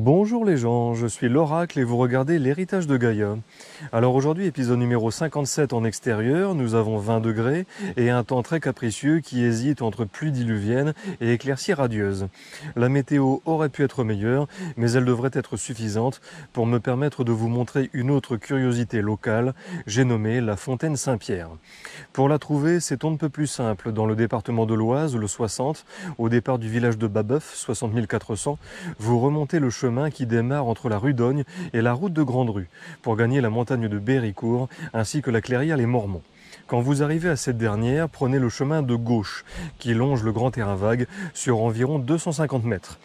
Bonjour les gens, je suis l'Oracle et vous regardez l'héritage de Gaïa. Alors aujourd'hui, épisode numéro 57 en extérieur, nous avons 20 degrés et un temps très capricieux qui hésite entre pluie diluvienne et éclaircies radieuses. La météo aurait pu être meilleure, mais elle devrait être suffisante pour me permettre de vous montrer une autre curiosité locale, j'ai nommé la fontaine Saint-Pierre. Pour la trouver, c'est on ne peut plus simple. Dans le département de l'Oise, le 60, au départ du village de Babeuf, 60 400, vous remontez le chemin qui démarre entre la rue d'Ogne et la route de Grande Rue, pour gagner la montagne de Béricourt, ainsi que la clairière Les Mormonts. Quand vous arrivez à cette dernière, prenez le chemin de gauche, qui longe le grand terrain vague sur environ 250 mètres.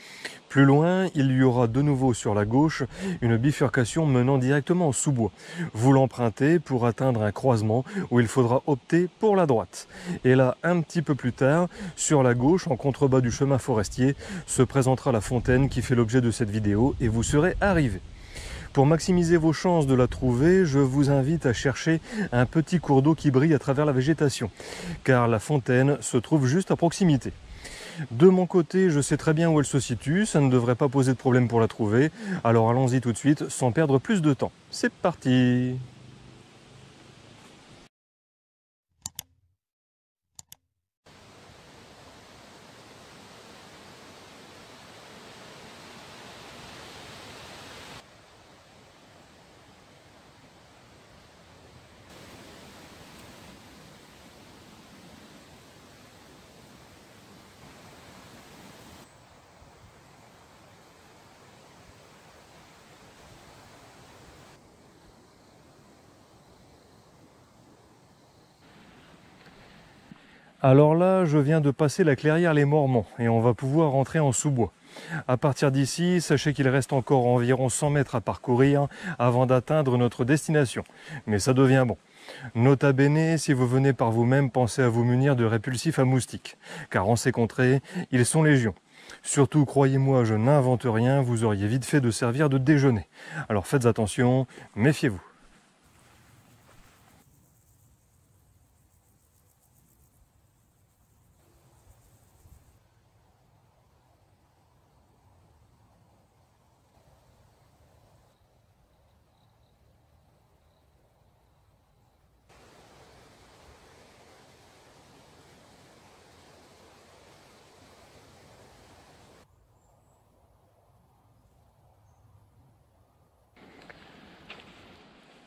Plus loin, il y aura de nouveau sur la gauche une bifurcation menant directement au sous-bois. Vous l'empruntez pour atteindre un croisement où il faudra opter pour la droite. Et là, un petit peu plus tard, sur la gauche, en contrebas du chemin forestier, se présentera la fontaine qui fait l'objet de cette vidéo et vous serez arrivé. Pour maximiser vos chances de la trouver, je vous invite à chercher un petit cours d'eau qui brille à travers la végétation, car la fontaine se trouve juste à proximité. De mon côté, je sais très bien où elle se situe, ça ne devrait pas poser de problème pour la trouver, alors allons-y tout de suite sans perdre plus de temps. C'est parti! Alors là, je viens de passer la clairière Les Mormonts et on va pouvoir rentrer en sous-bois. À partir d'ici, sachez qu'il reste encore environ 100 mètres à parcourir avant d'atteindre notre destination. Mais ça devient bon. Nota bene, si vous venez par vous-même, pensez à vous munir de répulsifs à moustiques, car en ces contrées, ils sont légion. Surtout, croyez-moi, je n'invente rien, vous auriez vite fait de servir de déjeuner. Alors faites attention, méfiez-vous.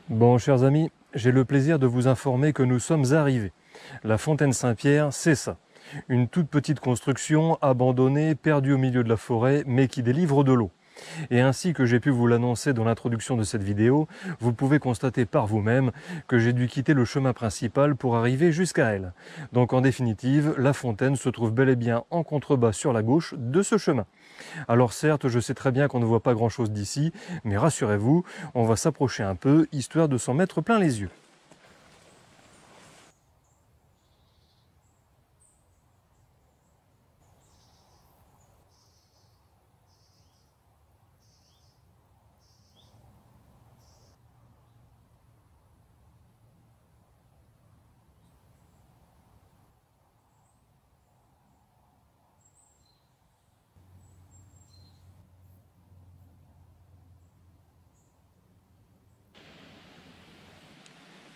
Bon, chers amis, j'ai le plaisir de vous informer que nous sommes arrivés. La fontaine Saint-Pierre, c'est ça. Une toute petite construction, abandonnée, perdue au milieu de la forêt, mais qui délivre de l'eau. Et ainsi que j'ai pu vous l'annoncer dans l'introduction de cette vidéo, vous pouvez constater par vous-même que j'ai dû quitter le chemin principal pour arriver jusqu'à elle. Donc en définitive, la fontaine se trouve bel et bien en contrebas sur la gauche de ce chemin. Alors certes, je sais très bien qu'on ne voit pas grand-chose d'ici, mais rassurez-vous, on va s'approcher un peu, histoire de s'en mettre plein les yeux.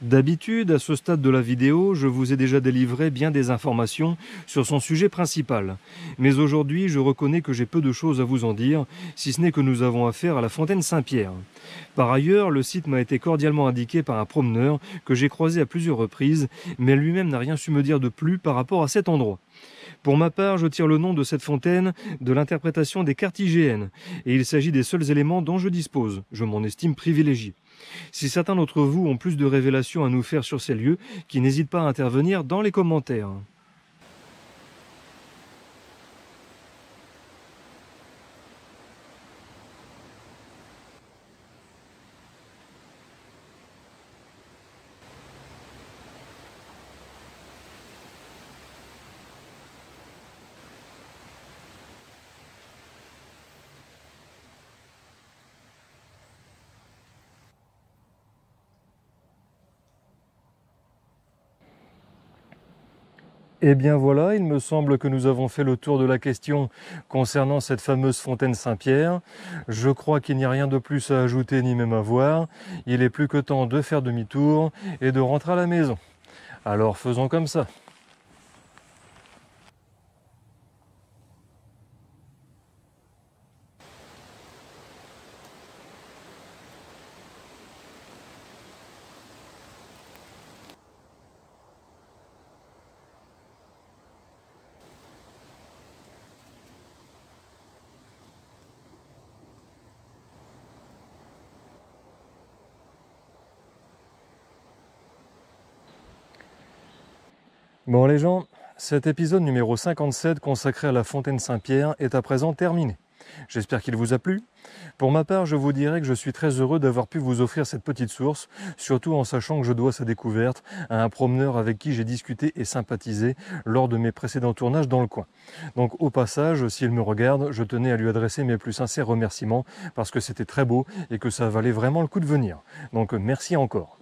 D'habitude, à ce stade de la vidéo, je vous ai déjà délivré bien des informations sur son sujet principal. Mais aujourd'hui, je reconnais que j'ai peu de choses à vous en dire, si ce n'est que nous avons affaire à la fontaine Saint-Pierre. Par ailleurs, le site m'a été cordialement indiqué par un promeneur que j'ai croisé à plusieurs reprises, mais lui-même n'a rien su me dire de plus par rapport à cet endroit. Pour ma part, je tire le nom de cette fontaine de l'interprétation des cartes IGN, et il s'agit des seuls éléments dont je dispose. Je m'en estime privilégié. Si certains d'entre vous ont plus de révélations à nous faire sur ces lieux, qu'ils n'hésitent pas à intervenir dans les commentaires. Et bien voilà, il me semble que nous avons fait le tour de la question concernant cette fameuse fontaine Saint-Pierre. Je crois qu'il n'y a rien de plus à ajouter ni même à voir. Il est plus que temps de faire demi-tour et de rentrer à la maison. Alors faisons comme ça. Bon les gens, cet épisode numéro 57 consacré à la fontaine Saint-Pierre est à présent terminé. J'espère qu'il vous a plu. Pour ma part, je vous dirais que je suis très heureux d'avoir pu vous offrir cette petite source, surtout en sachant que je dois sa découverte à un promeneur avec qui j'ai discuté et sympathisé lors de mes précédents tournages dans le coin. Donc au passage, s'il me regarde, je tenais à lui adresser mes plus sincères remerciements parce que c'était très beau et que ça valait vraiment le coup de venir. Donc merci encore.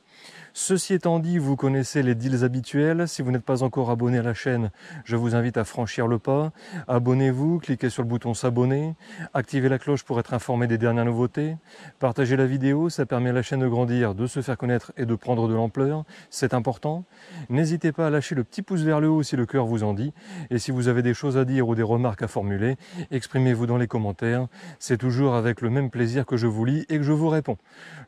Ceci étant dit, vous connaissez les deals habituels. Si vous n'êtes pas encore abonné à la chaîne, je vous invite à franchir le pas. Abonnez-vous, cliquez sur le bouton s'abonner, activez la cloche pour être informé des dernières nouveautés. Partagez la vidéo, ça permet à la chaîne de grandir, de se faire connaître et de prendre de l'ampleur. C'est important. N'hésitez pas à lâcher le petit pouce vers le haut si le cœur vous en dit. Et si vous avez des choses à dire ou des remarques à formuler, exprimez-vous dans les commentaires. C'est toujours avec le même plaisir que je vous lis et que je vous réponds.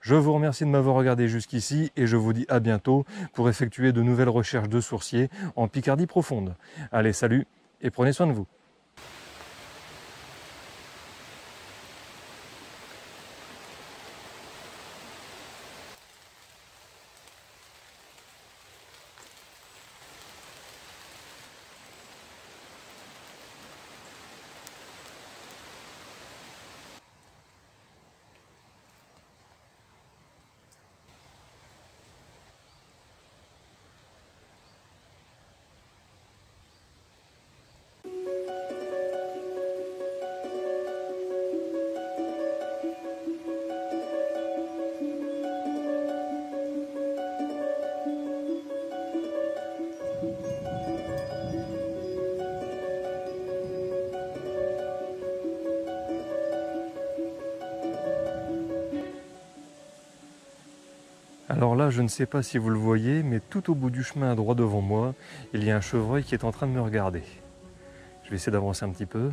Je vous remercie de m'avoir regardé jusqu'ici et je vous dis à bientôt pour effectuer de nouvelles recherches de sourciers en Picardie profonde. Allez, salut et prenez soin de vous. Alors là, je ne sais pas si vous le voyez, mais tout au bout du chemin, droit devant moi, il y a un chevreuil qui est en train de me regarder. Je vais essayer d'avancer un petit peu.